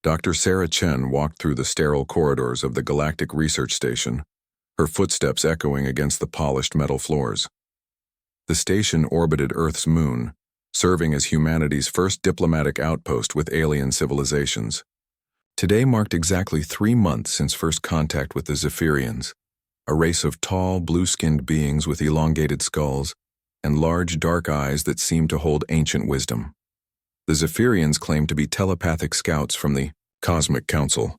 Dr. Sarah Chen walked through the sterile corridors of the Galactic Research Station, her footsteps echoing against the polished metal floors. The station orbited Earth's moon, serving as humanity's first diplomatic outpost with alien civilizations. Today marked exactly 3 months since first contact with the Zephyrians, a race of tall, blue-skinned beings with elongated skulls and large, dark eyes that seemed to hold ancient wisdom. The Zephyrians claimed to be telepathic scouts from the Cosmic Council,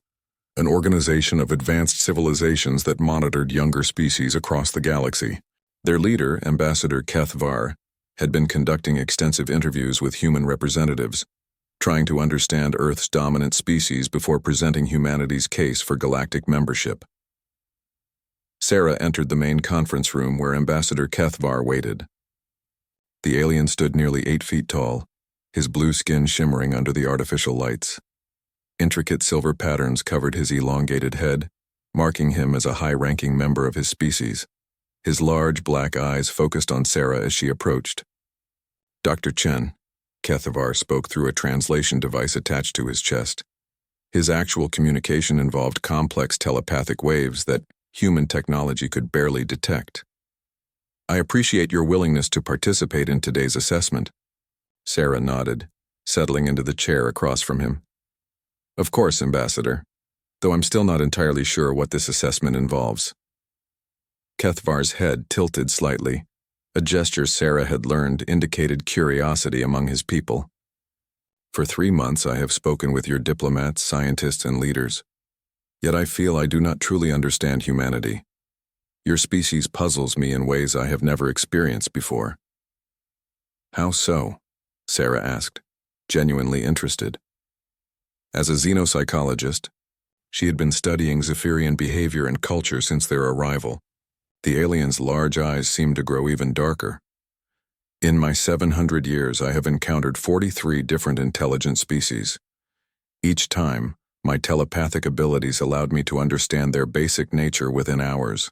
an organization of advanced civilizations that monitored younger species across the galaxy. Their leader, Ambassador HFY, had been conducting extensive interviews with human representatives, trying to understand Earth's dominant species before presenting humanity's case for galactic membership. Sarah entered the main conference room where Ambassador HFY waited. The alien stood nearly 8 feet tall, his blue skin shimmering under the artificial lights. Intricate silver patterns covered his elongated head, marking him as a high-ranking member of his species. His large black eyes focused on Sarah as she approached. "Dr. Chen," HFY spoke through a translation device attached to his chest. His actual communication involved complex telepathic waves that human technology could barely detect. "I appreciate your willingness to participate in today's assessment." Sarah nodded, settling into the chair across from him. "Of course, Ambassador, though I'm still not entirely sure what this assessment involves." HFY's head tilted slightly, a gesture Sarah had learned indicated curiosity among his people. "For 3 months I have spoken with your diplomats, scientists, and leaders. Yet I feel I do not truly understand humanity. Your species puzzles me in ways I have never experienced before." "How so?" Sarah asked, genuinely interested. As a xenopsychologist, she had been studying Zephyrian behavior and culture since their arrival. The aliens' large eyes seemed to grow even darker. "In my 700 years, I have encountered 43 different intelligent species. Each time, my telepathic abilities allowed me to understand their basic nature within hours.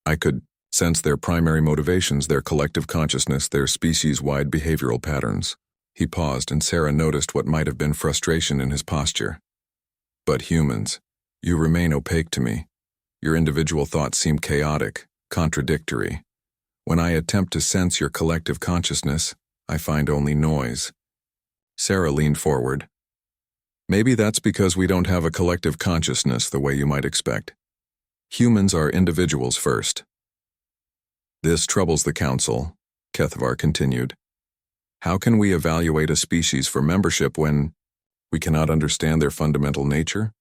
I could sense their primary motivations, their collective consciousness, their species-wide behavioral patterns." He paused, and Sarah noticed what might have been frustration in his posture. "But humans, you remain opaque to me. Your individual thoughts seem chaotic, contradictory. When I attempt to sense your collective consciousness, I find only noise." Sarah leaned forward. "Maybe that's because we don't have a collective consciousness the way you might expect. Humans are individuals first." "This troubles the Council," HFY continued. "How can we evaluate a species for membership when we cannot understand their fundamental nature?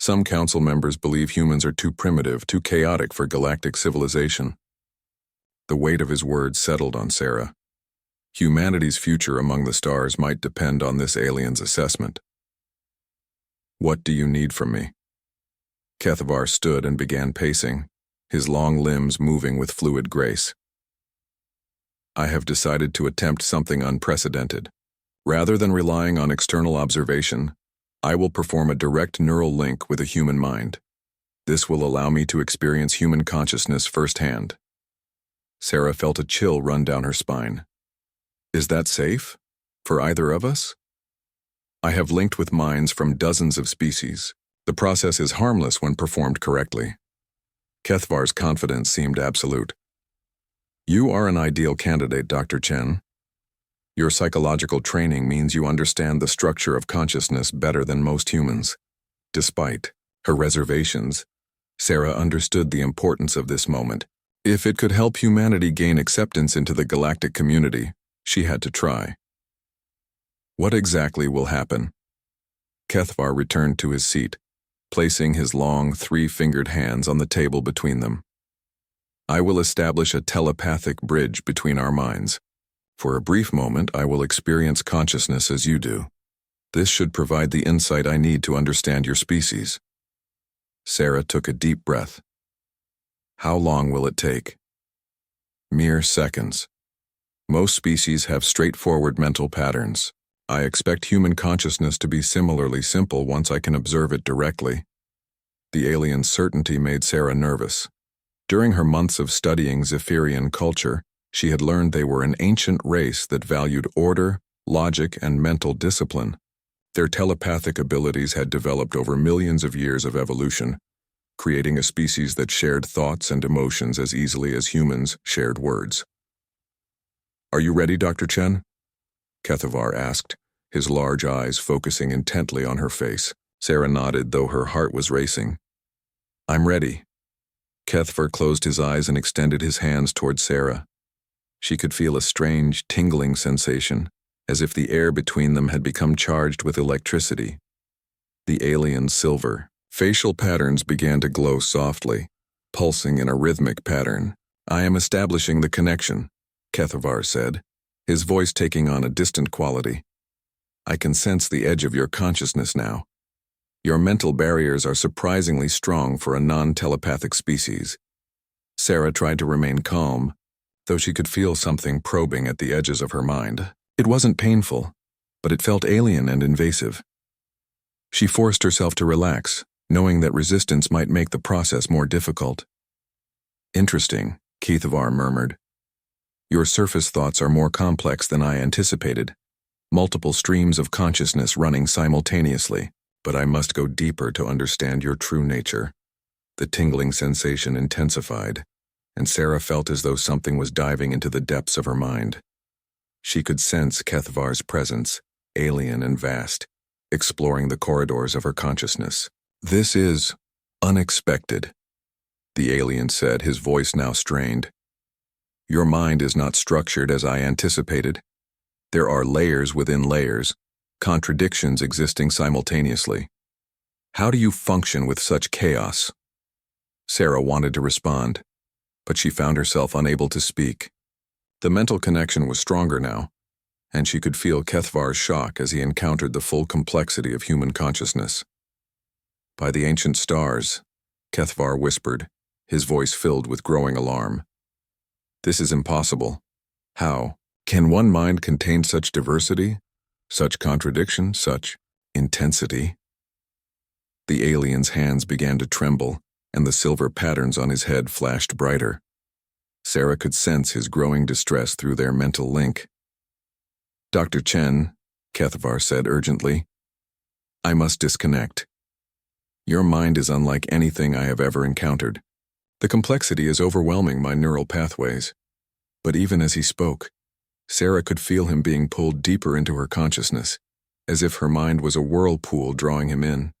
Some Council members believe humans are too primitive, too chaotic for galactic civilization." The weight of his words settled on Sarah. Humanity's future among the stars might depend on this alien's assessment. "What do you need from me?" HFY stood and began pacing, his long limbs moving with fluid grace. "I have decided to attempt something unprecedented. Rather than relying on external observation, I will perform a direct neural link with a human mind. This will allow me to experience human consciousness firsthand." Sarah felt a chill run down her spine. "Is that safe? For either of us?" "I have linked with minds from dozens of species. The process is harmless when performed correctly." HFY's confidence seemed absolute. "You are an ideal candidate, Dr. Chen. Your psychological training means you understand the structure of consciousness better than most humans." Despite her reservations, Sarah understood the importance of this moment. If it could help humanity gain acceptance into the galactic community, she had to try. "What exactly will happen?" HFY returned to his seat, placing his long, 3-fingered hands on the table between them. "I will establish a telepathic bridge between our minds. For a brief moment, I will experience consciousness as you do. This should provide the insight I need to understand your species." Sarah took a deep breath. "How long will it take?" "Mere seconds. Most species have straightforward mental patterns. I expect human consciousness to be similarly simple once I can observe it directly." The alien's certainty made Sarah nervous. During her months of studying Zephyrian culture, she had learned they were an ancient race that valued order, logic, and mental discipline. Their telepathic abilities had developed over millions of years of evolution, creating a species that shared thoughts and emotions as easily as humans shared words. "Are you ready, Dr. Chen?" Kethavar asked, his large eyes focusing intently on her face. Sarah nodded, though her heart was racing. "I'm ready." Kethavar closed his eyes and extended his hands toward Sarah. She could feel a strange, tingling sensation, as if the air between them had become charged with electricity. The alien's silver facial patterns began to glow softly, pulsing in a rhythmic pattern. "I am establishing the connection," Kethavar said, his voice taking on a distant quality. "I can sense the edge of your consciousness now. Your mental barriers are surprisingly strong for a non-telepathic species." Sarah tried to remain calm, though she could feel something probing at the edges of her mind. It wasn't painful, but it felt alien and invasive. She forced herself to relax, knowing that resistance might make the process more difficult. "Interesting," Kethavar murmured. "Your surface thoughts are more complex than I anticipated. Multiple streams of consciousness running simultaneously, but I must go deeper to understand your true nature." The tingling sensation intensified, and Sarah felt as though something was diving into the depths of her mind. She could sense Kethavar's presence, alien and vast, exploring the corridors of her consciousness. "This is unexpected," the alien said, his voice now strained. "Your mind is not structured as I anticipated. There are layers within layers, contradictions existing simultaneously. How do you function with such chaos?" Sarah wanted to respond, but she found herself unable to speak. The mental connection was stronger now, and she could feel Kethavar's shock as he encountered the full complexity of human consciousness. "By the ancient stars," Kethavar whispered, his voice filled with growing alarm. "This is impossible. How can one mind contain such diversity, such contradiction, such intensity?" The alien's hands began to tremble, and the silver patterns on his head flashed brighter. Sarah could sense his growing distress through their mental link. "Dr. Chen," Kethavar said urgently, "I must disconnect. Your mind is unlike anything I have ever encountered. The complexity is overwhelming my neural pathways." But even as he spoke, Sarah could feel him being pulled deeper into her consciousness, as if her mind was a whirlpool drawing him in.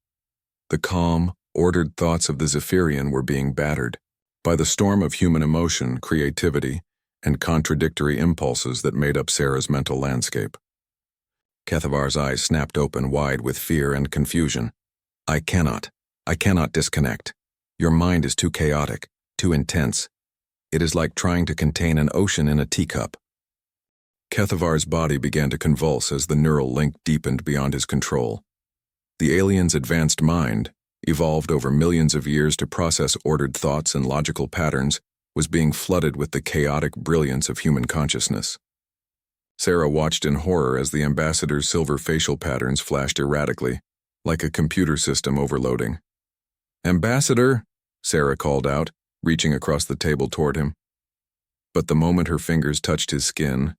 The calm, ordered thoughts of the Zephyrian were being battered by the storm of human emotion, creativity, and contradictory impulses that made up Sarah's mental landscape. Kethavar's eyes snapped open wide with fear and confusion. I cannot disconnect. Your mind is too chaotic, too intense. It is like trying to contain an ocean in a teacup." Kethavar's body began to convulse as the neural link deepened beyond his control. The alien's advanced mind, evolved over millions of years to process ordered thoughts and logical patterns, was being flooded with the chaotic brilliance of human consciousness. Sarah watched in horror as the ambassador's silver facial patterns flashed erratically, like a computer system overloading. "Ambassador," Sarah called out, reaching across the table toward him. But the moment her fingers touched his skin,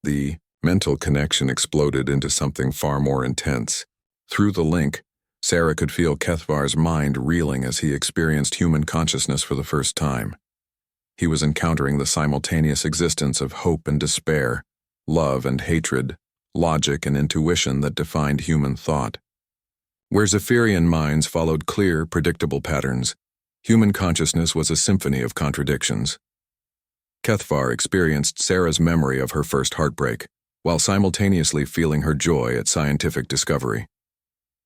the mental connection exploded into something far more intense. Through the link, Sarah could feel Kethavar's mind reeling as he experienced human consciousness for the first time. He was encountering the simultaneous existence of hope and despair, love and hatred, logic and intuition that defined human thought. Where Zephyrian minds followed clear, predictable patterns, human consciousness was a symphony of contradictions. Kethavar experienced Sarah's memory of her first heartbreak, while simultaneously feeling her joy at scientific discovery.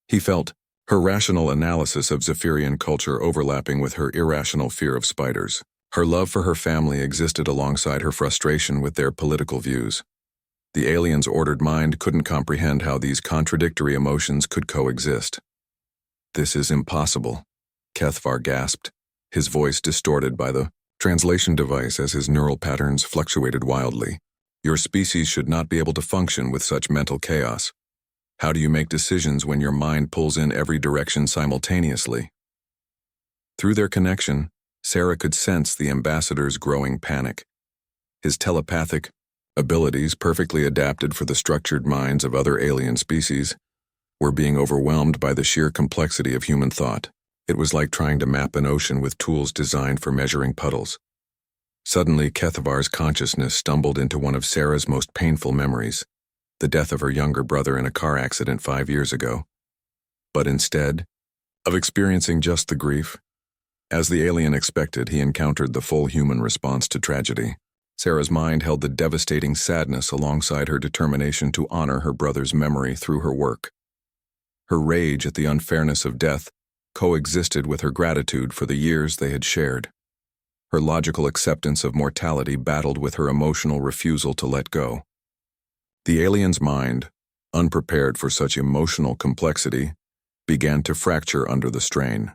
He felt her rational analysis of Zephyrian culture overlapping with her irrational fear of spiders. Her love for her family existed alongside her frustration with their political views. The alien's ordered mind couldn't comprehend how these contradictory emotions could coexist. "This is impossible," Kethavar gasped, his voice distorted by the translation device as his neural patterns fluctuated wildly. "Your species should not be able to function with such mental chaos. How do you make decisions when your mind pulls in every direction simultaneously?" Through their connection, Sarah could sense the ambassador's growing panic. His telepathic abilities, perfectly adapted for the structured minds of other alien species, were being overwhelmed by the sheer complexity of human thought. It was like trying to map an ocean with tools designed for measuring puddles. Suddenly, Kethavar's consciousness stumbled into one of Sarah's most painful memories, the death of her younger brother in a car accident 5 years ago. But instead of experiencing just the grief, as the alien expected, he encountered the full human response to tragedy. Sarah's mind held the devastating sadness alongside her determination to honor her brother's memory through her work. Her rage at the unfairness of death coexisted with her gratitude for the years they had shared. Her logical acceptance of mortality battled with her emotional refusal to let go. The alien's mind, unprepared for such emotional complexity, began to fracture under the strain.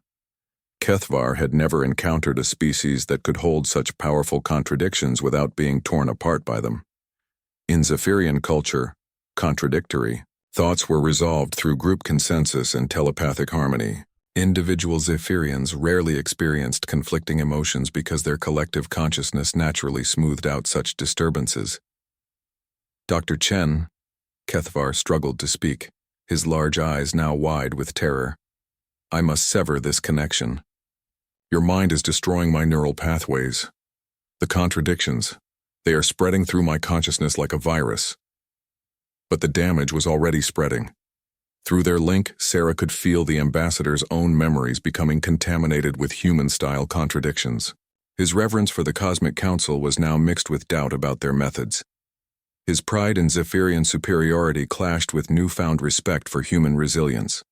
Kethavar had never encountered a species that could hold such powerful contradictions without being torn apart by them. In Zephyrian culture, contradictory thoughts were resolved through group consensus and telepathic harmony. Individual Zephyrians rarely experienced conflicting emotions because their collective consciousness naturally smoothed out such disturbances. Dr. Chen, Kethavar struggled to speak, his large eyes now wide with terror. I must sever this connection. Your mind is destroying my neural pathways. The contradictions, they are spreading through my consciousness like a virus. But the damage was already spreading. Through their link, Sarah could feel the ambassador's own memories becoming contaminated with human-style contradictions. His reverence for the Cosmic Council was now mixed with doubt about their methods. His pride in Zephyrian superiority clashed with newfound respect for human resilience.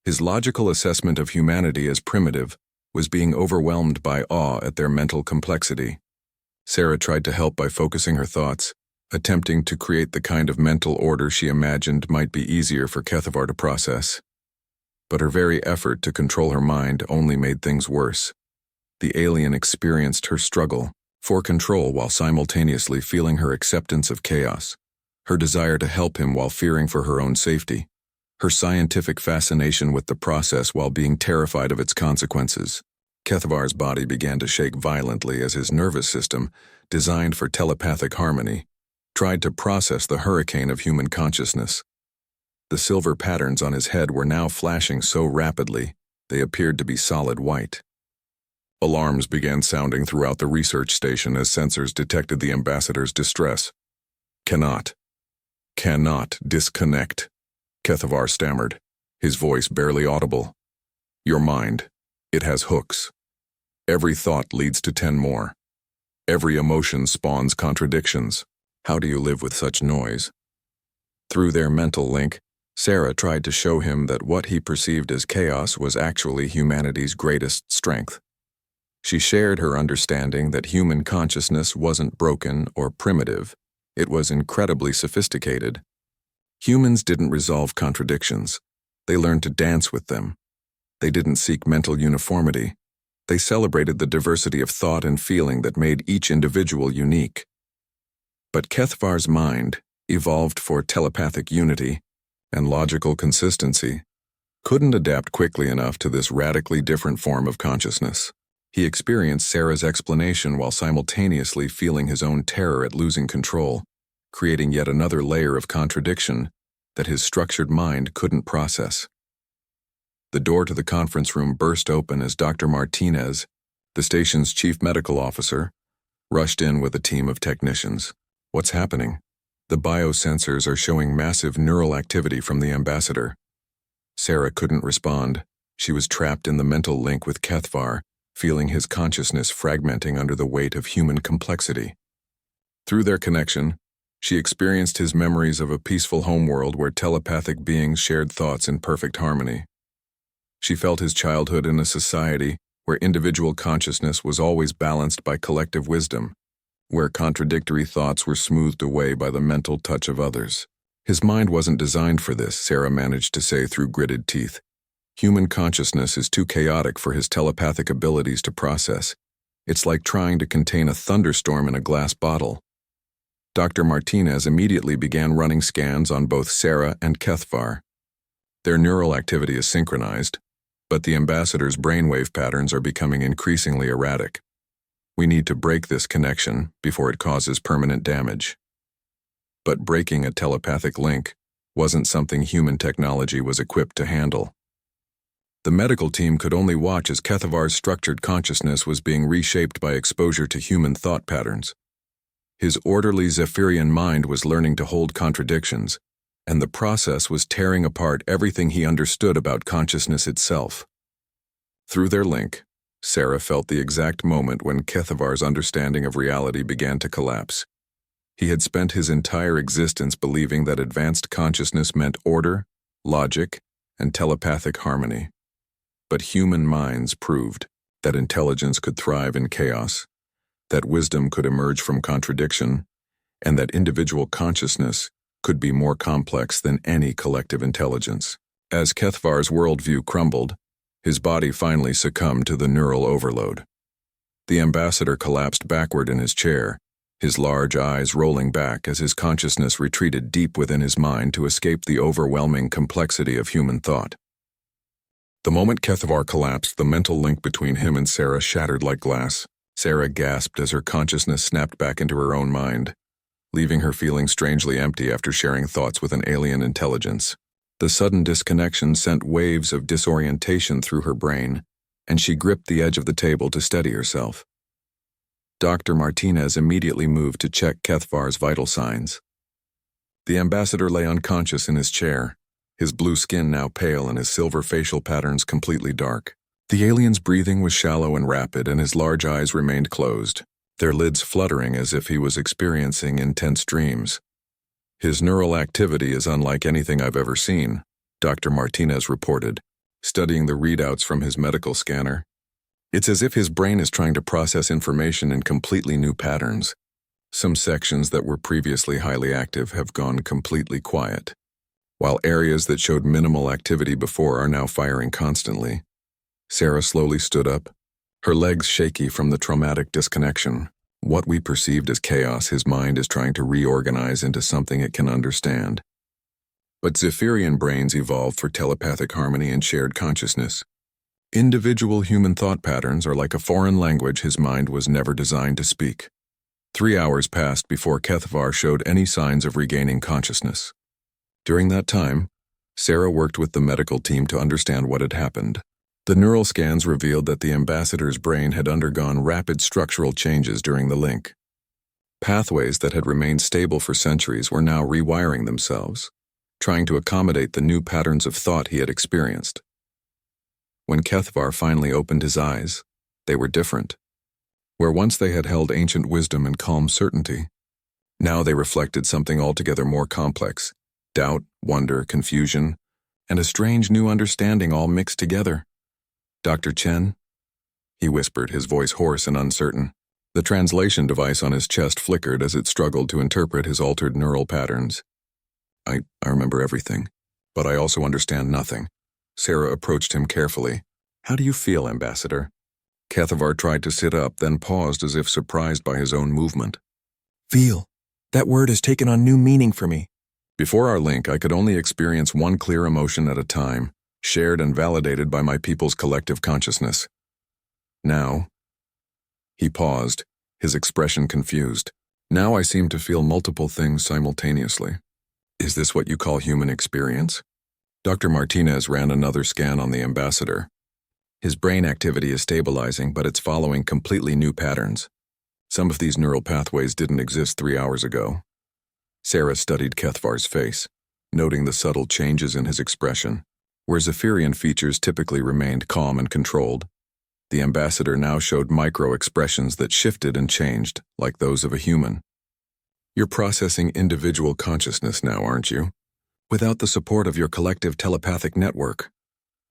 His logical assessment of humanity as primitive was being overwhelmed by awe at their mental complexity. Sarah tried to help by focusing her thoughts, attempting to create the kind of mental order she imagined might be easier for Kethavar to process. But her very effort to control her mind only made things worse. The alien experienced her struggle for control while simultaneously feeling her acceptance of chaos, her desire to help him while fearing for her own safety, her scientific fascination with the process while being terrified of its consequences. Kethavar's body began to shake violently as his nervous system, designed for telepathic harmony, tried to process the hurricane of human consciousness. The silver patterns on his head were now flashing so rapidly, they appeared to be solid white. Alarms began sounding throughout the research station as sensors detected the ambassador's distress. Cannot disconnect, Kethavar stammered, his voice barely audible. Your mind, it has hooks. Every thought leads to 10 more. Every emotion spawns contradictions. How do you live with such noise? Through their mental link, Sarah tried to show him that what he perceived as chaos was actually humanity's greatest strength. She shared her understanding that human consciousness wasn't broken or primitive, it was incredibly sophisticated. Humans didn't resolve contradictions, they learned to dance with them. They didn't seek mental uniformity, they celebrated the diversity of thought and feeling that made each individual unique. But Kethavar's mind, evolved for telepathic unity and logical consistency, couldn't adapt quickly enough to this radically different form of consciousness. He experienced Sarah's explanation while simultaneously feeling his own terror at losing control, creating yet another layer of contradiction that his structured mind couldn't process. The door to the conference room burst open as Dr. Martinez, the station's chief medical officer, rushed in with a team of technicians. What's happening? The biosensors are showing massive neural activity from the ambassador. Sarah couldn't respond. She was trapped in the mental link with Kethavar, feeling his consciousness fragmenting under the weight of human complexity. Through their connection, she experienced his memories of a peaceful homeworld where telepathic beings shared thoughts in perfect harmony. She felt his childhood in a society where individual consciousness was always balanced by collective wisdom, where contradictory thoughts were smoothed away by the mental touch of others. His mind wasn't designed for this, Sarah managed to say through gritted teeth. Human consciousness is too chaotic for his telepathic abilities to process. It's like trying to contain a thunderstorm in a glass bottle. Dr. Martinez immediately began running scans on both Sarah and Kethavar. Their neural activity is synchronized, but the ambassador's brainwave patterns are becoming increasingly erratic. We need to break this connection before it causes permanent damage. But breaking a telepathic link wasn't something human technology was equipped to handle. The medical team could only watch as Kethavar's structured consciousness was being reshaped by exposure to human thought patterns. His orderly Zephyrian mind was learning to hold contradictions, and the process was tearing apart everything he understood about consciousness itself. Through their link, Sarah felt the exact moment when Kethavar's understanding of reality began to collapse. He had spent his entire existence believing that advanced consciousness meant order, logic, and telepathic harmony. But human minds proved that intelligence could thrive in chaos, that wisdom could emerge from contradiction, and that individual consciousness could be more complex than any collective intelligence. As Kethavar's worldview crumbled, his body finally succumbed to the neural overload. The ambassador collapsed backward in his chair, his large eyes rolling back as his consciousness retreated deep within his mind to escape the overwhelming complexity of human thought. The moment Kethavar collapsed, the mental link between him and Sarah shattered like glass. Sarah gasped as her consciousness snapped back into her own mind, leaving her feeling strangely empty after sharing thoughts with an alien intelligence. The sudden disconnection sent waves of disorientation through her brain, and she gripped the edge of the table to steady herself. Dr. Martinez immediately moved to check Kethavar's vital signs. The ambassador lay unconscious in his chair, his blue skin now pale and his silver facial patterns completely dark. The alien's breathing was shallow and rapid, and his large eyes remained closed, their lids fluttering as if he was experiencing intense dreams. His neural activity is unlike anything I've ever seen, Dr. Martinez reported, studying the readouts from his medical scanner. It's as if his brain is trying to process information in completely new patterns. Some sections that were previously highly active have gone completely quiet, while areas that showed minimal activity before are now firing constantly. Sarah slowly stood up, her legs shaky from the traumatic disconnection. What we perceived as chaos, his mind is trying to reorganize into something it can understand. But Zephyrian brains evolved for telepathic harmony and shared consciousness. Individual human thought patterns are like a foreign language his mind was never designed to speak. 3 hours passed before Kethavar showed any signs of regaining consciousness. During that time, Sarah worked with the medical team to understand what had happened. The neural scans revealed that the ambassador's brain had undergone rapid structural changes during the link. Pathways that had remained stable for centuries were now rewiring themselves, trying to accommodate the new patterns of thought he had experienced. When Kethavar finally opened his eyes, they were different. Where once they had held ancient wisdom and calm certainty, now they reflected something altogether more complex: doubt, wonder, confusion, and a strange new understanding all mixed together. "Dr. Chen?" he whispered, his voice hoarse and uncertain. The translation device on his chest flickered as it struggled to interpret his altered neural patterns. I remember everything, but I also understand nothing." Sarah approached him carefully. "How do you feel, Ambassador?" Kethavar tried to sit up, then paused as if surprised by his own movement. "Feel. That word has taken on new meaning for me. Before our link, I could only experience one clear emotion at a time, shared and validated by my people's collective consciousness. Now," he paused, his expression confused. "Now I seem to feel multiple things simultaneously. Is this what you call human experience?" Dr. Martinez ran another scan on the ambassador. His brain activity is stabilizing, but it's following completely new patterns. Some of these neural pathways didn't exist 3 hours ago. Sarah studied Kethavar's face, noting the subtle changes in his expression. Where Zephyrian features typically remained calm and controlled, the ambassador now showed micro-expressions that shifted and changed, like those of a human. "You're processing individual consciousness now, aren't you? Without the support of your collective telepathic network."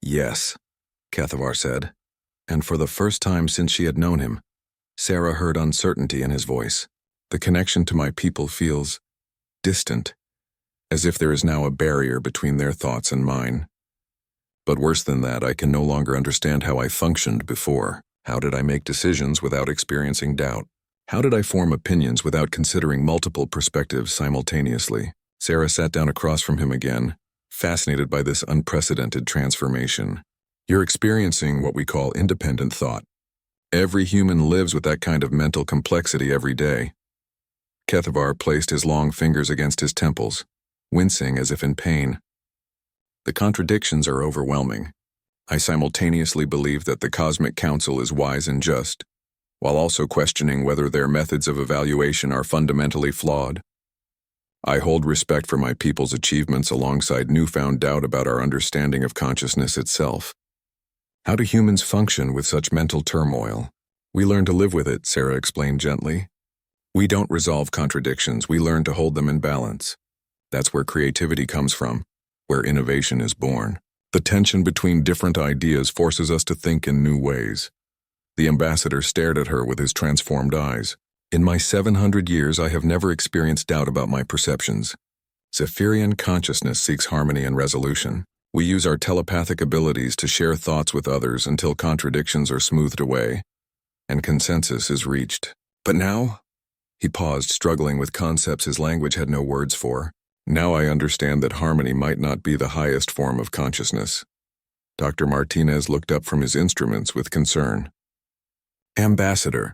"Yes," Kethavar said, and for the first time since she had known him, Sarah heard uncertainty in his voice. "The connection to my people feels distant, as if there is now a barrier between their thoughts and mine. But worse than that, I can no longer understand how I functioned before. How did I make decisions without experiencing doubt? How did I form opinions without considering multiple perspectives simultaneously?" Sarah sat down across from him again, fascinated by this unprecedented transformation. "You're experiencing what we call independent thought. Every human lives with that kind of mental complexity every day." Kethavar placed his long fingers against his temples, wincing as if in pain. The contradictions are overwhelming. I simultaneously believe that the Cosmic Council is wise and just, while also questioning whether their methods of evaluation are fundamentally flawed. I hold respect for my people's achievements alongside newfound doubt about our understanding of consciousness itself. How do humans function with such mental turmoil? We learn to live with it, Sarah explained gently. We don't resolve contradictions, we learn to hold them in balance. That's where creativity comes from, where innovation is born. The tension between different ideas forces us to think in new ways. The ambassador stared at her with his transformed eyes. In my 700 years, I have never experienced doubt about my perceptions. Zephyrian consciousness seeks harmony and resolution. We use our telepathic abilities to share thoughts with others until contradictions are smoothed away and consensus is reached. But now? He paused, struggling with concepts his language had no words for. Now I understand that harmony might not be the highest form of consciousness. Dr. Martinez looked up from his instruments with concern. Ambassador,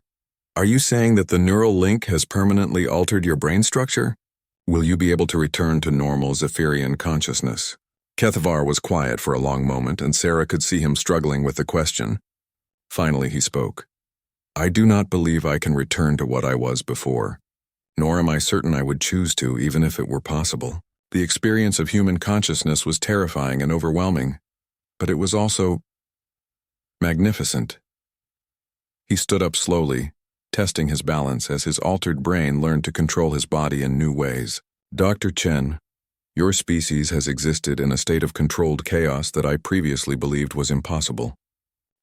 are you saying that the neural link has permanently altered your brain structure? Will you be able to return to normal Zephyrian consciousness? Kethavar was quiet for a long moment, and Sarah could see him struggling with the question. Finally he spoke. I do not believe I can return to what I was before, nor am I certain I would choose to, even if it were possible. The experience of human consciousness was terrifying and overwhelming, but it was also magnificent. He stood up slowly, testing his balance as his altered brain learned to control his body in new ways. Dr. Chen, your species has existed in a state of controlled chaos that I previously believed was impossible.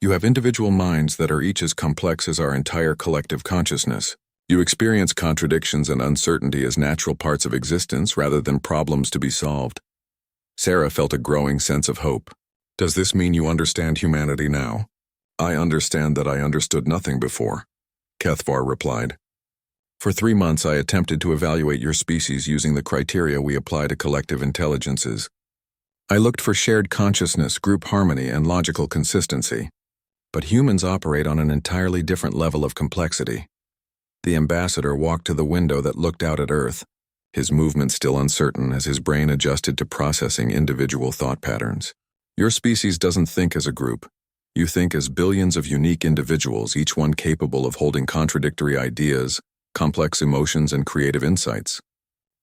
You have individual minds that are each as complex as our entire collective consciousness. You experience contradictions and uncertainty as natural parts of existence rather than problems to be solved. Sarah felt a growing sense of hope. Does this mean you understand humanity now? I understand that I understood nothing before, Kethvar replied. For 3 months I attempted to evaluate your species using the criteria we apply to collective intelligences. I looked for shared consciousness, group harmony, and logical consistency. But humans operate on an entirely different level of complexity. The ambassador walked to the window that looked out at Earth, his movement still uncertain as his brain adjusted to processing individual thought patterns. Your species doesn't think as a group. You think as billions of unique individuals, each one capable of holding contradictory ideas, complex emotions, and creative insights.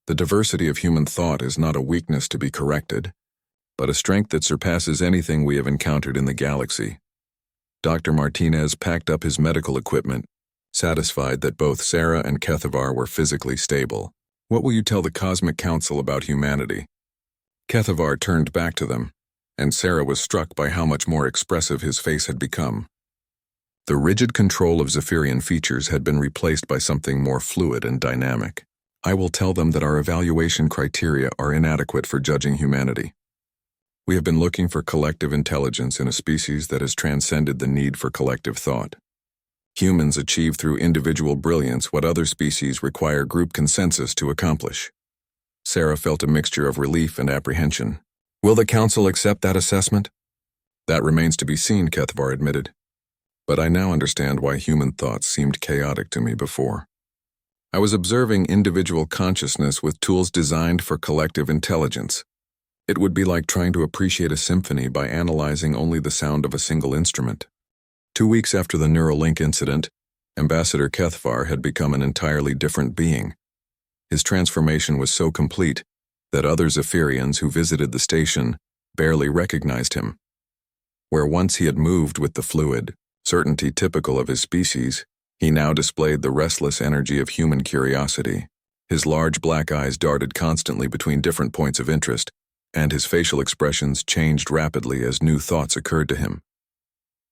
The diversity of human thought is not a weakness to be corrected, but a strength that surpasses anything we have encountered in the galaxy. Dr. Martinez packed up his medical equipment, satisfied that both Sarah and Kethavar were physically stable. What will you tell the Cosmic Council about humanity? Kethavar turned back to them, and Sarah was struck by how much more expressive his face had become. The rigid control of Zephyrian features had been replaced by something more fluid and dynamic. I will tell them that our evaluation criteria are inadequate for judging humanity. We have been looking for collective intelligence in a species that has transcended the need for collective thought. Humans achieve through individual brilliance what other species require group consensus to accomplish. Sarah felt a mixture of relief and apprehension. Will the Council accept that assessment? That remains to be seen, Kethavar admitted. But I now understand why human thoughts seemed chaotic to me before. I was observing individual consciousness with tools designed for collective intelligence. It would be like trying to appreciate a symphony by analyzing only the sound of a single instrument. 2 weeks after the Neuralink incident, Ambassador Kethavar had become an entirely different being. His transformation was so complete that other Zephyrians who visited the station barely recognized him. Where once he had moved with the fluid certainty typical of his species, he now displayed the restless energy of human curiosity. His large black eyes darted constantly between different points of interest, and his facial expressions changed rapidly as new thoughts occurred to him.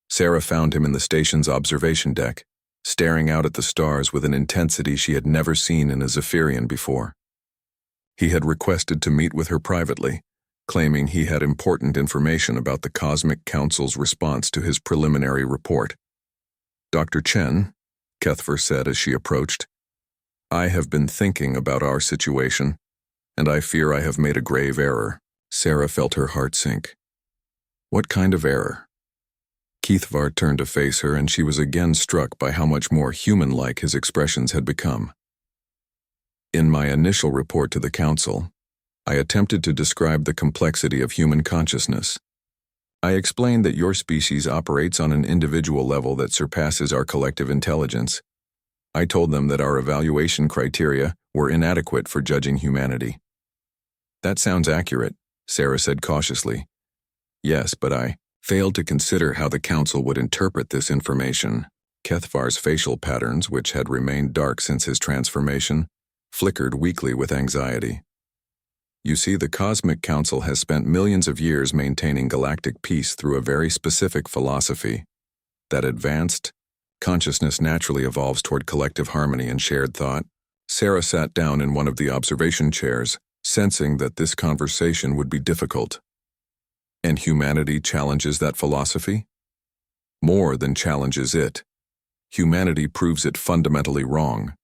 Sarah found him in the station's observation deck, staring out at the stars with an intensity she had never seen in a Zephyrian before. He had requested to meet with her privately, claiming he had important information about the Cosmic Council's response to his preliminary report. Dr. Chen, Kethavar said as she approached, I have been thinking about our situation, and I fear I have made a grave error. Sarah felt her heart sink. What kind of error? Kethavar turned to face her, and she was again struck by how much more human-like his expressions had become. In my initial report to the Council, I attempted to describe the complexity of human consciousness. I explained that your species operates on an individual level that surpasses our collective intelligence. I told them that our evaluation criteria were inadequate for judging humanity. That sounds accurate, Sarah said cautiously. Yes, but I failed to consider how the council would interpret this information. Kethvar's facial patterns, which had remained dark since his transformation, flickered weakly with anxiety. You see, the Cosmic Council has spent millions of years maintaining galactic peace through a very specific philosophy. That advanced consciousness naturally evolves toward collective harmony and shared thought. Sarah sat down in one of the observation chairs, sensing that this conversation would be difficult. And humanity challenges that philosophy? More than challenges it. Humanity proves it fundamentally wrong.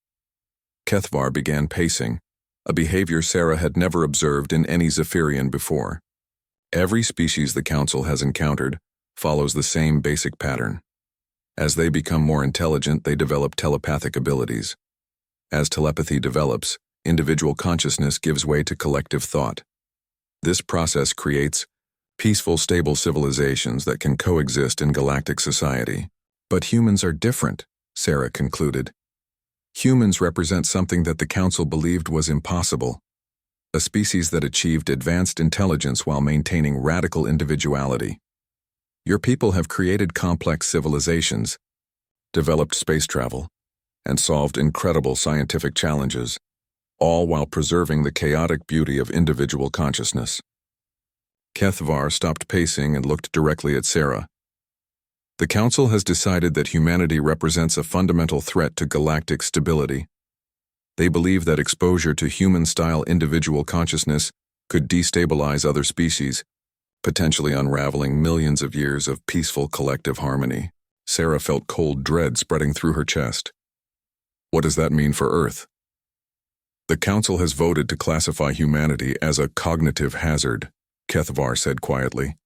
Kethvar began pacing, a behavior Sarah had never observed in any Zephyrian before. Every species the Council has encountered follows the same basic pattern. As they become more intelligent, they develop telepathic abilities. As telepathy develops, individual consciousness gives way to collective thought. This process creates peaceful, stable civilizations that can coexist in galactic society. But humans are different, Sarah concluded. Humans represent something that the Council believed was impossible. A species that achieved advanced intelligence while maintaining radical individuality. Your people have created complex civilizations, developed space travel, and solved incredible scientific challenges, all while preserving the chaotic beauty of individual consciousness. Kethvar stopped pacing and looked directly at Sarah. The Council has decided that humanity represents a fundamental threat to galactic stability. They believe that exposure to human-style individual consciousness could destabilize other species, potentially unraveling millions of years of peaceful collective harmony. Sarah felt cold dread spreading through her chest. What does that mean for Earth? The Council has voted to classify humanity as a cognitive hazard, Kethvar said quietly.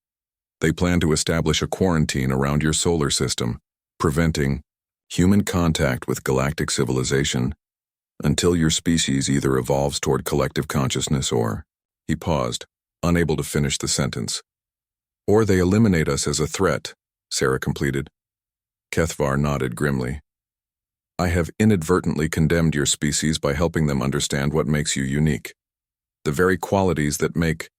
They plan to establish a quarantine around your solar system, preventing human contact with galactic civilization until your species either evolves toward collective consciousness or, he paused, unable to finish the sentence. Or they eliminate us as a threat, Sarah completed. Kethvar nodded grimly. I have inadvertently condemned your species by helping them understand what makes you unique. The very qualities that make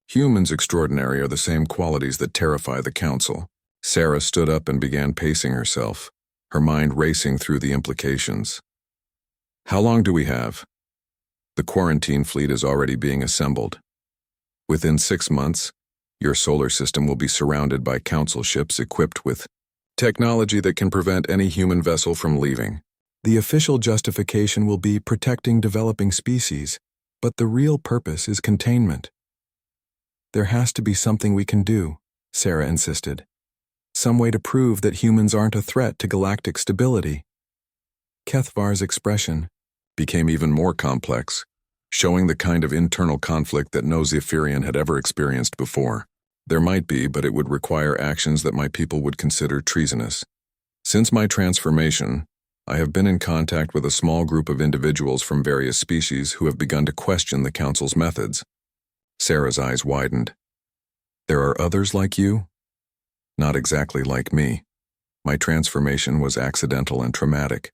humans extraordinary are the same qualities that terrify the Council. Sarah stood up and began pacing herself, her mind racing through the implications. How long do we have? The quarantine fleet is already being assembled. Within 6 months, your solar system will be surrounded by Council ships equipped with technology that can prevent any human vessel from leaving. The official justification will be protecting developing species, but the real purpose is containment. There has to be something we can do, Sarah insisted. Some way to prove that humans aren't a threat to galactic stability. Kethvar's expression became even more complex, showing the kind of internal conflict that no Zephyrian had ever experienced before. There might be, but it would require actions that my people would consider treasonous. Since my transformation, I have been in contact with a small group of individuals from various species who have begun to question the Council's methods. Sarah's eyes widened. There are others like you? Not exactly like me. My transformation was accidental and traumatic.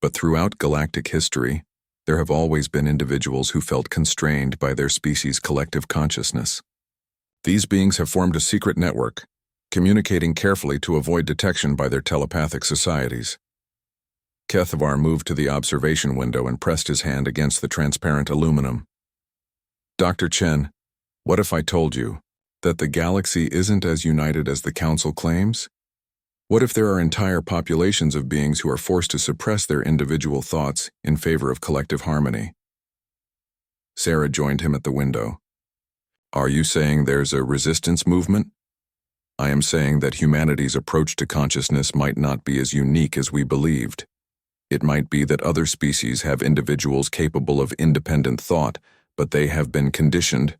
But throughout galactic history, there have always been individuals who felt constrained by their species' collective consciousness. These beings have formed a secret network, communicating carefully to avoid detection by their telepathic societies. Kethvar moved to the observation window and pressed his hand against the transparent aluminum. Dr. Chen, what if I told you that the galaxy isn't as united as the Council claims? What if there are entire populations of beings who are forced to suppress their individual thoughts in favor of collective harmony? Sarah joined him at the window. Are you saying there's a resistance movement? I am saying that humanity's approach to consciousness might not be as unique as we believed. It might be that other species have individuals capable of independent thought, but they have been conditioned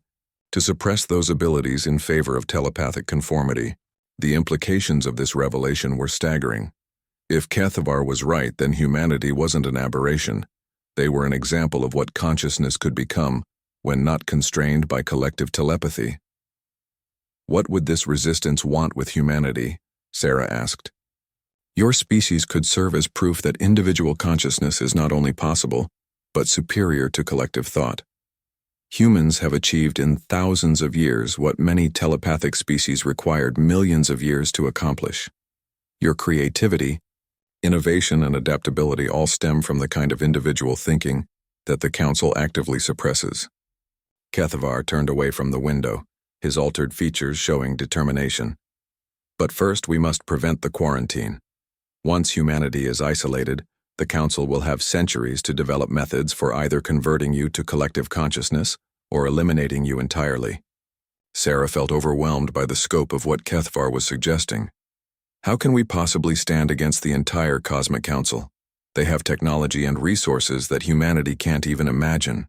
to suppress those abilities in favor of telepathic conformity. The implications of this revelation were staggering. If Kethvar was right, then humanity wasn't an aberration. They were an example of what consciousness could become when not constrained by collective telepathy. What would this resistance want with humanity? Sarah asked. Your species could serve as proof that individual consciousness is not only possible, but superior to collective thought. Humans have achieved in thousands of years what many telepathic species required millions of years to accomplish. Your creativity, innovation, and adaptability all stem from the kind of individual thinking that the Council actively suppresses. Kethavar turned away from the window, his altered features showing determination. But first we must prevent the quarantine. Once humanity is isolated, the Council will have centuries to develop methods for either converting you to collective consciousness or eliminating you entirely. Sarah felt overwhelmed by the scope of what Kethavar was suggesting. How can we possibly stand against the entire Cosmic Council? They have technology and resources that humanity can't even imagine.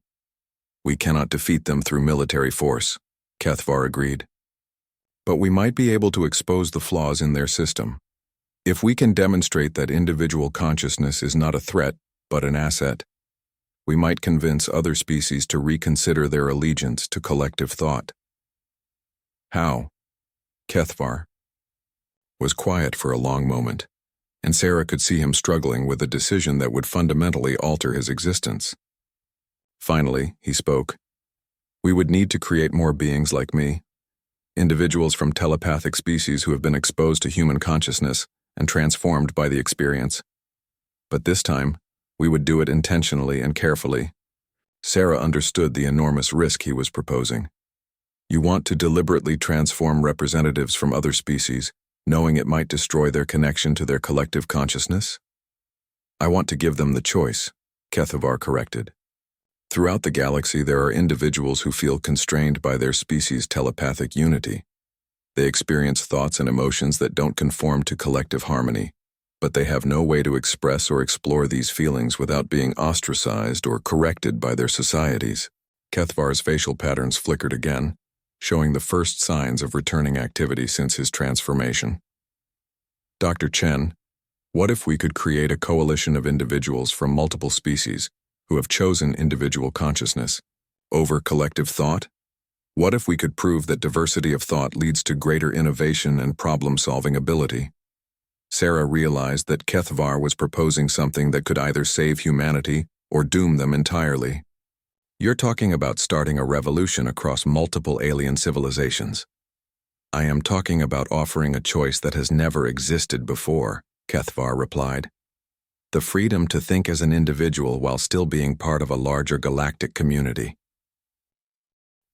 We cannot defeat them through military force, Kethavar agreed. But we might be able to expose the flaws in their system. If we can demonstrate that individual consciousness is not a threat, but an asset, we might convince other species to reconsider their allegiance to collective thought. How? Kethavar was quiet for a long moment, and Sarah could see him struggling with a decision that would fundamentally alter his existence. Finally, he spoke. We would need to create more beings like me, individuals from telepathic species who have been exposed to human consciousness and transformed by the experience. But this time, we would do it intentionally and carefully. Sarah understood the enormous risk he was proposing. You want to deliberately transform representatives from other species, knowing it might destroy their connection to their collective consciousness? I want to give them the choice, Kethavar corrected. Throughout the galaxy, there are individuals who feel constrained by their species' telepathic unity. They experience thoughts and emotions that don't conform to collective harmony, but they have no way to express or explore these feelings without being ostracized or corrected by their societies. Kethavar's facial patterns flickered again, showing the first signs of returning activity since his transformation. Dr. Chen, what if we could create a coalition of individuals from multiple species who have chosen individual consciousness over collective thought? What if we could prove that diversity of thought leads to greater innovation and problem-solving ability? Sarah realized that Kethavar was proposing something that could either save humanity or doom them entirely. You're talking about starting a revolution across multiple alien civilizations. I am talking about offering a choice that has never existed before, Kethavar replied. The freedom to think as an individual while still being part of a larger galactic community.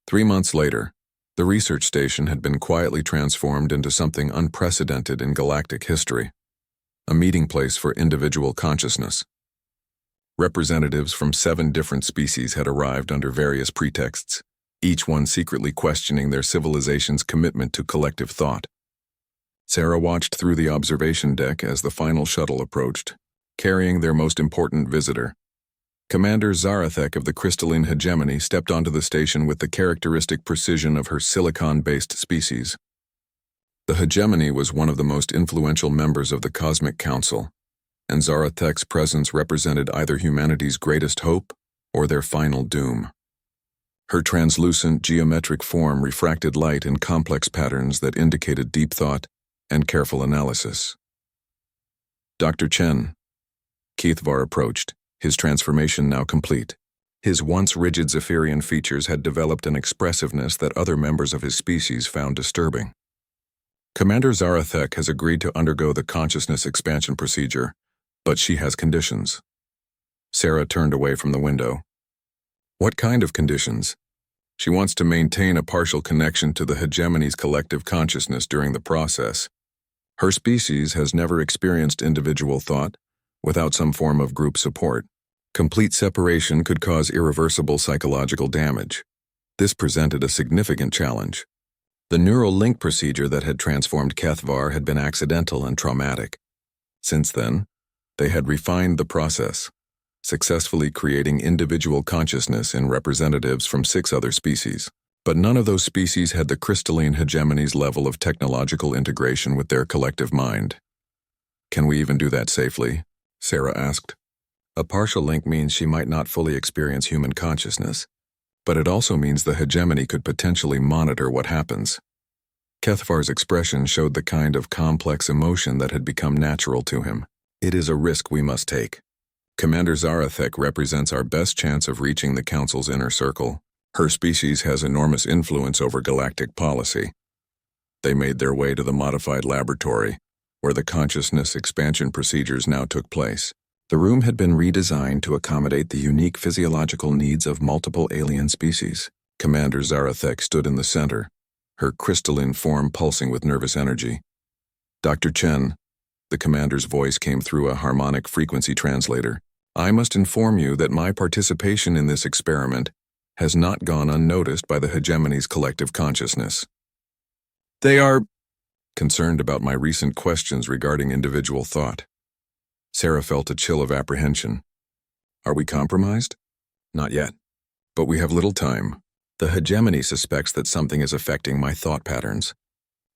3 months later, the research station had been quietly transformed into something unprecedented in galactic history, a meeting place for individual consciousness. Representatives from 7 different species had arrived under various pretexts, each one secretly questioning their civilization's commitment to collective thought. Sarah watched through the observation deck as the final shuttle approached, carrying their most important visitor. Commander Zarathek of the Crystalline Hegemony stepped onto the station with the characteristic precision of her silicon-based species. The Hegemony was one of the most influential members of the Cosmic Council, and Zarathek's presence represented either humanity's greatest hope or their final doom. Her translucent geometric form refracted light in complex patterns that indicated deep thought and careful analysis. Dr. Chen. Kethavar approached, his transformation now complete. His once rigid Zephyrian features had developed an expressiveness that other members of his species found disturbing. Commander Zarathek has agreed to undergo the consciousness expansion procedure, but she has conditions. Sarah turned away from the window. What kind of conditions? She wants to maintain a partial connection to the hegemony's collective consciousness during the process. Her species has never experienced individual thought without some form of group support. Complete separation could cause irreversible psychological damage. This presented a significant challenge. The neural link procedure that had transformed Kethavar had been accidental and traumatic. Since then, they had refined the process, successfully creating individual consciousness in representatives from 6 other species. But none of those species had the crystalline hegemony's level of technological integration with their collective mind. Can we even do that safely? Sarah asked. A partial link means she might not fully experience human consciousness, But it also means the hegemony could potentially monitor what happens. Kethvar's expression showed the kind of complex emotion that had become natural to him. It is a risk we must take. Commander Zarathek represents our best chance of reaching the Council's inner circle. Her species has enormous influence over galactic policy. They made their way to the modified laboratory, where the consciousness expansion procedures now took place. The room had been redesigned to accommodate the unique physiological needs of multiple alien species. Commander Zarathek stood in the center, her crystalline form pulsing with nervous energy. Dr. Chen, the commander's voice came through a harmonic frequency translator. I must inform you that my participation in this experiment has not gone unnoticed by the hegemony's collective consciousness. They are concerned about my recent questions regarding individual thought. Sarah felt a chill of apprehension. Are we compromised? Not yet. But we have little time. The hegemony suspects that something is affecting my thought patterns.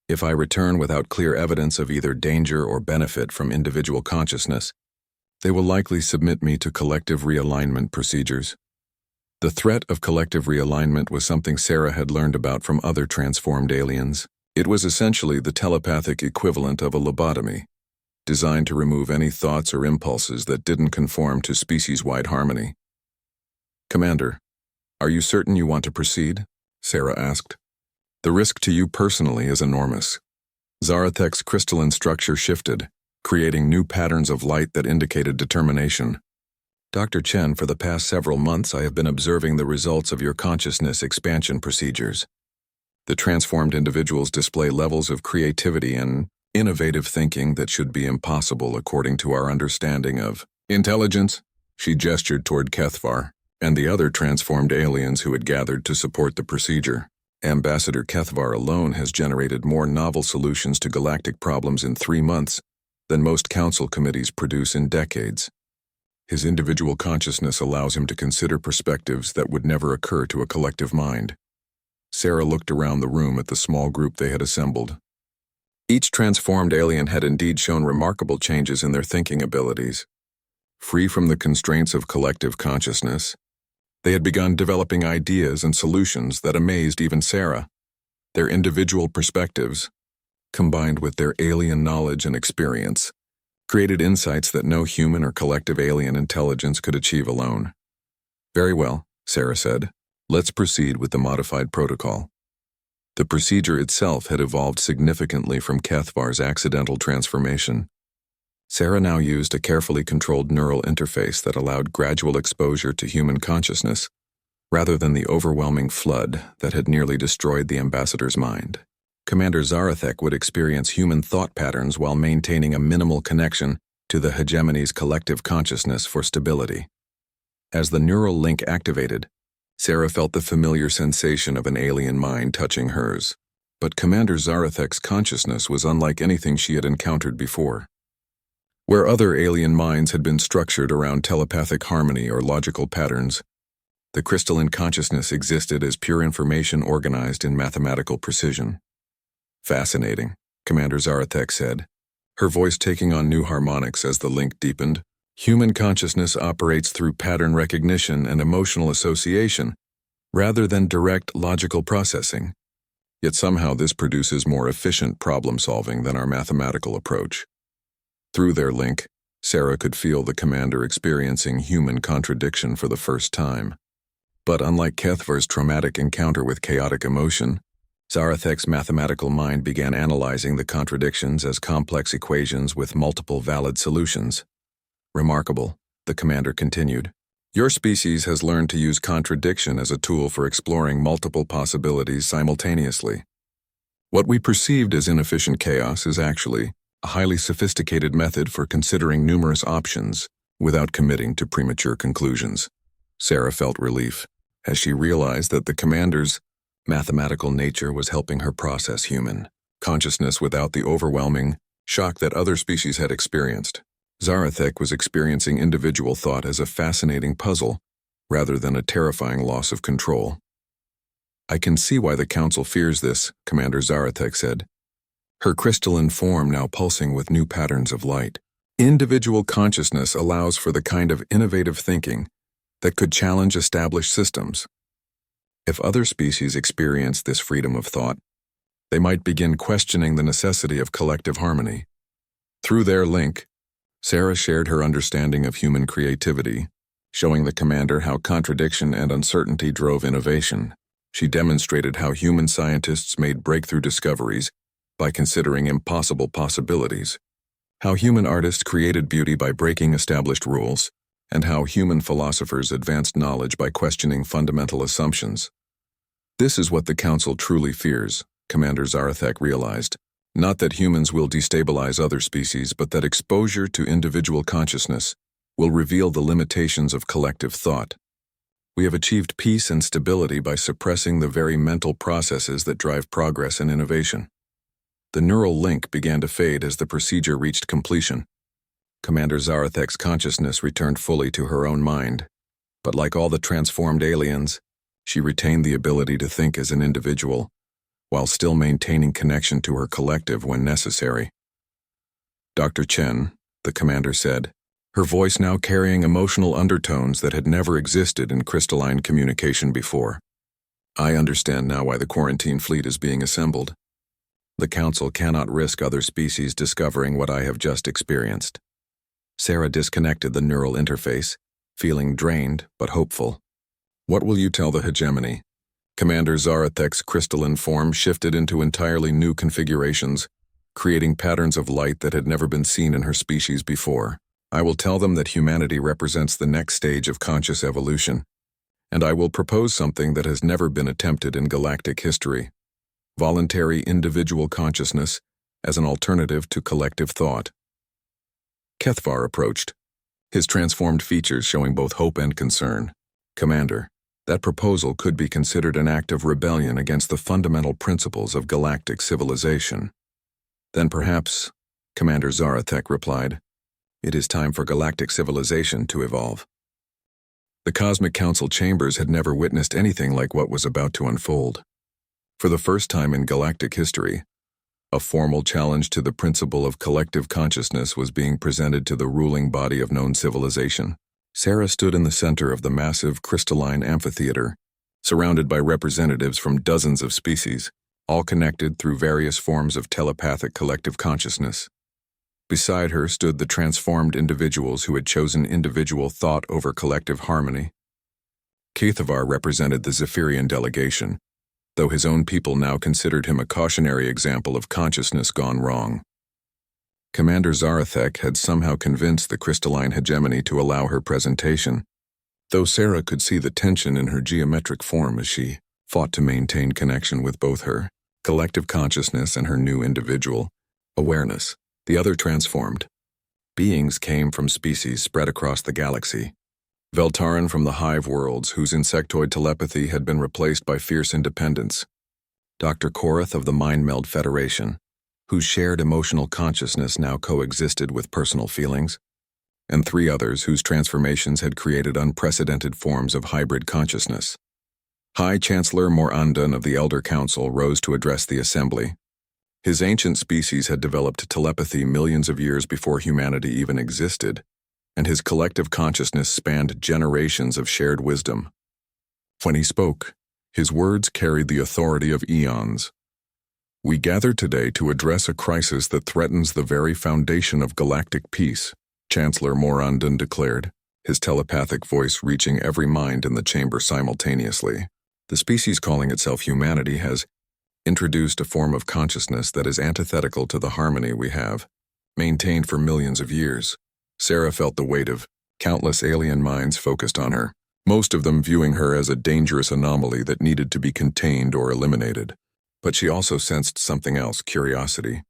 If I return without clear evidence of either danger or benefit from individual consciousness, they will likely submit me to collective realignment procedures. The threat of collective realignment was something Sarah had learned about from other transformed aliens. It was essentially the telepathic equivalent of a lobotomy, designed to remove any thoughts or impulses that didn't conform to species-wide harmony. Commander, are you certain you want to proceed? Sarah asked. The risk to you personally is enormous. Zarathek's crystalline structure shifted, creating new patterns of light that indicated determination. Dr. Chen, for the past several months I have been observing the results of your consciousness expansion procedures. The transformed individuals display levels of creativity and innovative thinking that should be impossible according to our understanding of intelligence. She gestured toward Kethvar and the other transformed aliens who had gathered to support the procedure. Ambassador Kethvar alone has generated more novel solutions to galactic problems in 3 months than most council committees produce in decades. His individual consciousness allows him to consider perspectives that would never occur to a collective mind. Sarah looked around the room at the small group they had assembled. Each transformed alien had indeed shown remarkable changes in their thinking abilities. Free from the constraints of collective consciousness, they had begun developing ideas and solutions that amazed even Sarah. Their individual perspectives, combined with their alien knowledge and experience, created insights that no human or collective alien intelligence could achieve alone. Very well, Sarah said. Let's proceed with the modified protocol. The procedure itself had evolved significantly from Kethvar's accidental transformation. Sarah now used a carefully controlled neural interface that allowed gradual exposure to human consciousness, rather than the overwhelming flood that had nearly destroyed the ambassador's mind. Commander Zarathek would experience human thought patterns while maintaining a minimal connection to the hegemony's collective consciousness for stability. As the neural link activated, Sarah felt the familiar sensation of an alien mind touching hers. But Commander Zarathek's consciousness was unlike anything she had encountered before. Where other alien minds had been structured around telepathic harmony or logical patterns, the crystalline consciousness existed as pure information organized in mathematical precision. Fascinating, Commander Zarathek said, her voice taking on new harmonics as the link deepened. Human consciousness operates through pattern recognition and emotional association, rather than direct logical processing. Yet somehow this produces more efficient problem-solving than our mathematical approach. Through their link, Sarah could feel the commander experiencing human contradiction for the first time. But unlike Kethvar's traumatic encounter with chaotic emotion, Zarathek's mathematical mind began analyzing the contradictions as complex equations with multiple valid solutions. Remarkable, the commander continued. Your species has learned to use contradiction as a tool for exploring multiple possibilities simultaneously. What we perceived as inefficient chaos is actually a highly sophisticated method for considering numerous options without committing to premature conclusions. Sarah felt relief as she realized that the commander's mathematical nature was helping her process human consciousness without the overwhelming shock that other species had experienced. Zarathek was experiencing individual thought as a fascinating puzzle, rather than a terrifying loss of control. I can see why the Council fears this, Commander Zarathek said, her crystalline form now pulsing with new patterns of light. Individual consciousness allows for the kind of innovative thinking that could challenge established systems. If other species experienced this freedom of thought, they might begin questioning the necessity of collective harmony. Through their link, Sarah shared her understanding of human creativity, showing the commander how contradiction and uncertainty drove innovation. She demonstrated how human scientists made breakthrough discoveries by considering impossible possibilities, how human artists created beauty by breaking established rules, and how human philosophers advanced knowledge by questioning fundamental assumptions. This is what the Council truly fears, Commander Zarathek realized. Not that humans will destabilize other species, but that exposure to individual consciousness will reveal the limitations of collective thought. We have achieved peace and stability by suppressing the very mental processes that drive progress and innovation. The neural link began to fade as the procedure reached completion. Commander Zarathek's consciousness returned fully to her own mind, but like all the transformed aliens, she retained the ability to think as an individual, while still maintaining connection to her collective when necessary. Dr. Chen, the commander said, her voice now carrying emotional undertones that had never existed in crystalline communication before. I understand now why the quarantine fleet is being assembled. The Council cannot risk other species discovering what I have just experienced. Sarah disconnected the neural interface, feeling drained but hopeful. What will you tell the hegemony? Commander Zarathek's crystalline form shifted into entirely new configurations, creating patterns of light that had never been seen in her species before. I will tell them that humanity represents the next stage of conscious evolution, and I will propose something that has never been attempted in galactic history: voluntary individual consciousness as an alternative to collective thought. Kethvar approached, his transformed features showing both hope and concern. Commander, that proposal could be considered an act of rebellion against the fundamental principles of galactic civilization. Then perhaps, Commander Zarathek replied, it is time for galactic civilization to evolve. The Cosmic Council chambers had never witnessed anything like what was about to unfold. For the first time in galactic history, a formal challenge to the principle of collective consciousness was being presented to the ruling body of known civilization. Sarah stood in the center of the massive crystalline amphitheater, surrounded by representatives from dozens of species, all connected through various forms of telepathic collective consciousness. Beside her stood the transformed individuals who had chosen individual thought over collective harmony. Kethvar represented the Zephyrian delegation, though his own people now considered him a cautionary example of consciousness gone wrong. Commander Zarathek had somehow convinced the crystalline hegemony to allow her presentation, though Sarah could see the tension in her geometric form as she fought to maintain connection with both her collective consciousness and her new individual awareness. The other transformed beings came from species spread across the galaxy. Veltaran from the hive worlds, whose insectoid telepathy had been replaced by fierce independence. Dr. Korath of the Mind Meld Federation, whose shared emotional consciousness now coexisted with personal feelings. And 3 others whose transformations had created unprecedented forms of hybrid consciousness. High Chancellor Morandun of the Elder Council rose to address the assembly. His ancient species had developed telepathy millions of years before humanity even existed, and his collective consciousness spanned generations of shared wisdom. When he spoke, his words carried the authority of eons. We gather today to address a crisis that threatens the very foundation of galactic peace, Chancellor Morandun declared, his telepathic voice reaching every mind in the chamber simultaneously. The species calling itself humanity has introduced a form of consciousness that is antithetical to the harmony we have maintained for millions of years. Sarah felt the weight of countless alien minds focused on her, most of them viewing her as a dangerous anomaly that needed to be contained or eliminated. But she also sensed something else: curiosity.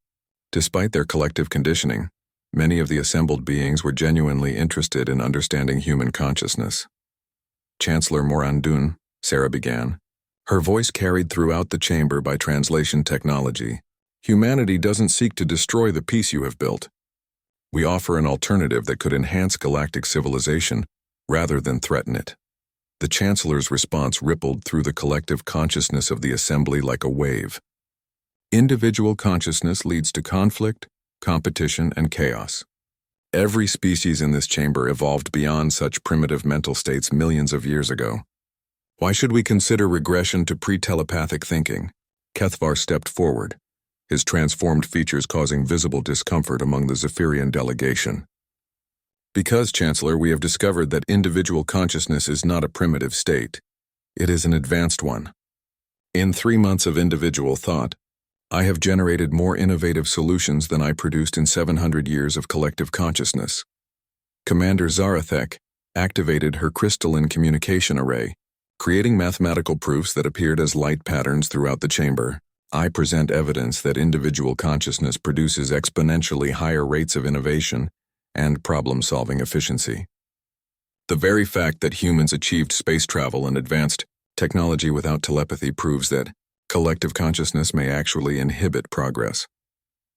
Despite their collective conditioning, many of the assembled beings were genuinely interested in understanding human consciousness. Chancellor Morandun, Sarah began, her voice carried throughout the chamber by translation technology. Humanity doesn't seek to destroy the peace you have built. We offer an alternative that could enhance galactic civilization rather than threaten it. The Chancellor's response rippled through the collective consciousness of the assembly like a wave. Individual consciousness leads to conflict, competition, and chaos. Every species in this chamber evolved beyond such primitive mental states millions of years ago. Why should we consider regression to pre-telepathic thinking? Kethvar stepped forward, his transformed features causing visible discomfort among the Zephyrian delegation. Because, Chancellor, we have discovered that individual consciousness is not a primitive state. It is an advanced one. In 3 months of individual thought, I have generated more innovative solutions than I produced in 700 years of collective consciousness. Commander Zarathek activated her crystalline communication array, creating mathematical proofs that appeared as light patterns throughout the chamber. I present evidence that individual consciousness produces exponentially higher rates of innovation and problem-solving efficiency. The very fact that humans achieved space travel and advanced technology without telepathy proves that collective consciousness may actually inhibit progress.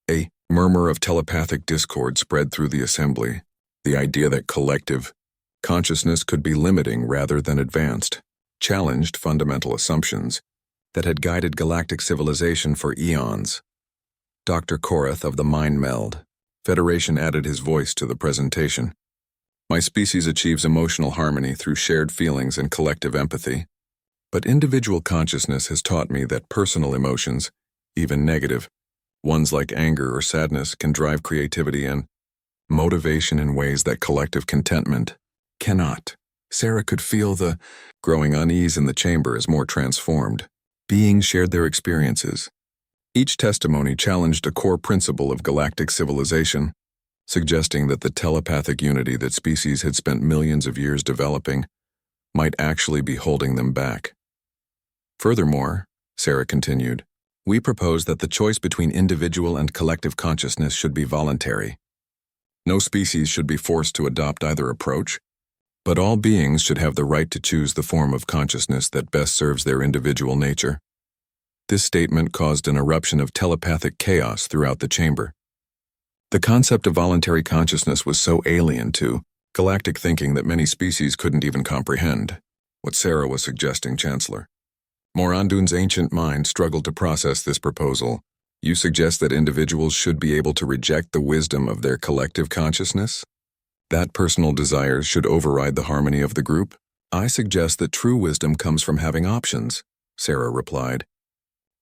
A murmur of telepathic discord spread through the assembly. The idea that collective consciousness could be limiting rather than advanced challenged fundamental assumptions that had guided galactic civilization for eons. Dr. Korath of the Mind Meld Federation added his voice to the presentation. My species achieves emotional harmony through shared feelings and collective empathy. But individual consciousness has taught me that personal emotions, even negative, ones like anger or sadness, can drive creativity and motivation in ways that collective contentment cannot. Sarah could feel the growing unease in the chamber as more transformed beings shared their experiences. Each testimony challenged a core principle of galactic civilization, suggesting that the telepathic unity that species had spent millions of years developing might actually be holding them back. Furthermore, Sarah continued, we propose that the choice between individual and collective consciousness should be voluntary. No species should be forced to adopt either approach, but all beings should have the right to choose the form of consciousness that best serves their individual nature. This statement caused an eruption of telepathic chaos throughout the chamber. The concept of voluntary consciousness was so alien to galactic thinking that many species couldn't even comprehend what Sarah was suggesting, Chancellor. Morandun's ancient mind struggled to process this proposal. You suggest that individuals should be able to reject the wisdom of their collective consciousness? That personal desires should override the harmony of the group? I suggest that true wisdom comes from having options, Sarah replied.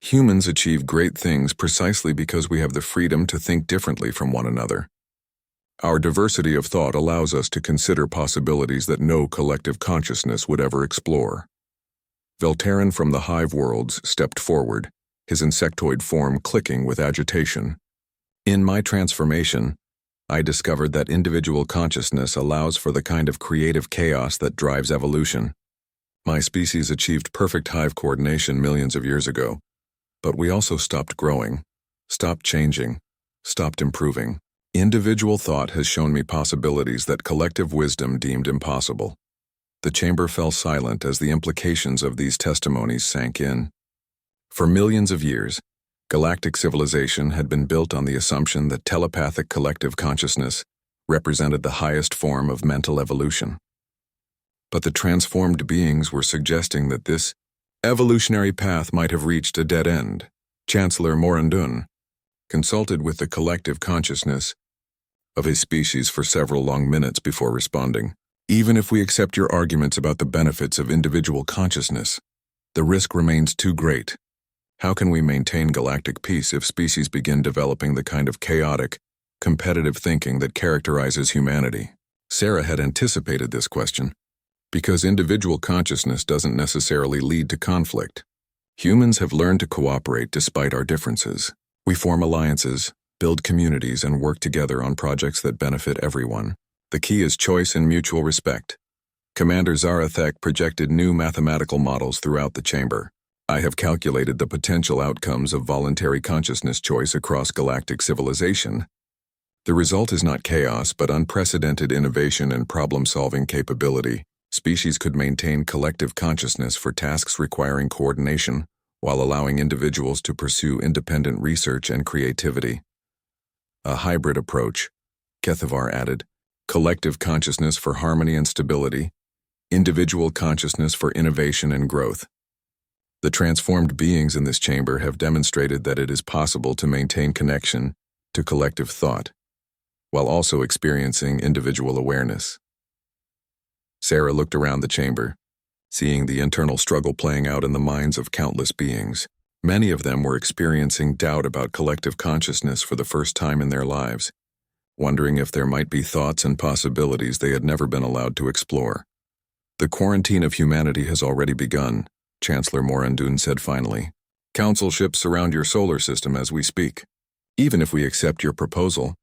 Humans achieve great things precisely because we have the freedom to think differently from one another. Our diversity of thought allows us to consider possibilities that no collective consciousness would ever explore. Veltaran from the Hive Worlds stepped forward, his insectoid form clicking with agitation. In my transformation, I discovered that individual consciousness allows for the kind of creative chaos that drives evolution. My species achieved perfect hive coordination millions of years ago, but we also stopped growing, stopped changing, stopped improving. Individual thought has shown me possibilities that collective wisdom deemed impossible. The chamber fell silent as the implications of these testimonies sank in. For millions of years, galactic civilization had been built on the assumption that telepathic collective consciousness represented the highest form of mental evolution. But the transformed beings were suggesting that this evolutionary path might have reached a dead end. Chancellor Morandun consulted with the collective consciousness of his species for several long minutes before responding. Even if we accept your arguments about the benefits of individual consciousness, the risk remains too great. How can we maintain galactic peace if species begin developing the kind of chaotic, competitive thinking that characterizes humanity? Sarah had anticipated this question, because individual consciousness doesn't necessarily lead to conflict. Humans have learned to cooperate despite our differences. We form alliances, build communities, and work together on projects that benefit everyone. The key is choice and mutual respect. Commander Zarathek projected new mathematical models throughout the chamber. I have calculated the potential outcomes of voluntary consciousness choice across galactic civilization. The result is not chaos, but unprecedented innovation and problem-solving capability. Species could maintain collective consciousness for tasks requiring coordination, while allowing individuals to pursue independent research and creativity. A hybrid approach, Kethavar added. Collective consciousness for harmony and stability, individual consciousness for innovation and growth. The transformed beings in this chamber have demonstrated that it is possible to maintain connection to collective thought, while also experiencing individual awareness. Sarah looked around the chamber, seeing the internal struggle playing out in the minds of countless beings. Many of them were experiencing doubt about collective consciousness for the first time in their lives, wondering if there might be thoughts and possibilities they had never been allowed to explore. "The quarantine of humanity has already begun," Chancellor Morandun said finally. "Council ships surround your solar system as we speak. Even if we accept your proposal,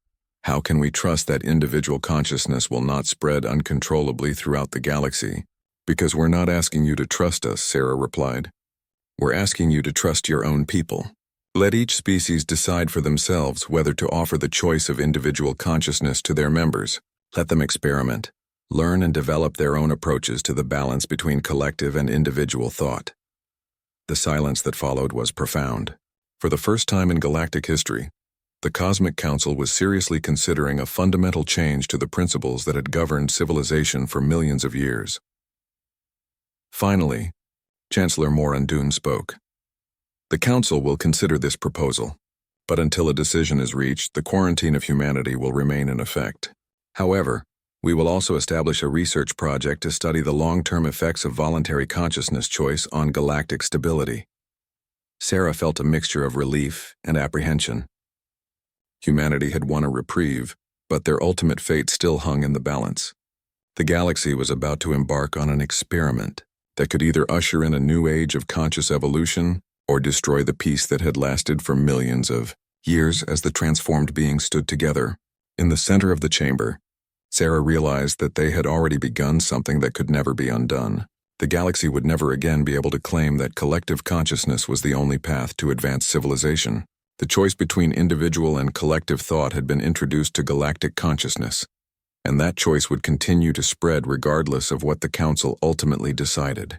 how can we trust that individual consciousness will not spread uncontrollably throughout the galaxy?" "Because we're not asking you to trust us," Sarah replied. "We're asking you to trust your own people. Let each species decide for themselves whether to offer the choice of individual consciousness to their members. Let them experiment, learn and develop their own approaches to the balance between collective and individual thought." The silence that followed was profound. For the first time in galactic history, the Cosmic Council was seriously considering a fundamental change to the principles that had governed civilization for millions of years. Finally, Chancellor Morandun spoke. "The Council will consider this proposal, but until a decision is reached, the quarantine of humanity will remain in effect. However, we will also establish a research project to study the long-term effects of voluntary consciousness choice on galactic stability." Sarah felt a mixture of relief and apprehension. Humanity had won a reprieve, but their ultimate fate still hung in the balance. The galaxy was about to embark on an experiment that could either usher in a new age of conscious evolution or destroy the peace that had lasted for millions of years as the transformed beings stood together. In the center of the chamber, Sarah realized that they had already begun something that could never be undone. The galaxy would never again be able to claim that collective consciousness was the only path to advanced civilization. The choice between individual and collective thought had been introduced to galactic consciousness, and that choice would continue to spread regardless of what the Council ultimately decided.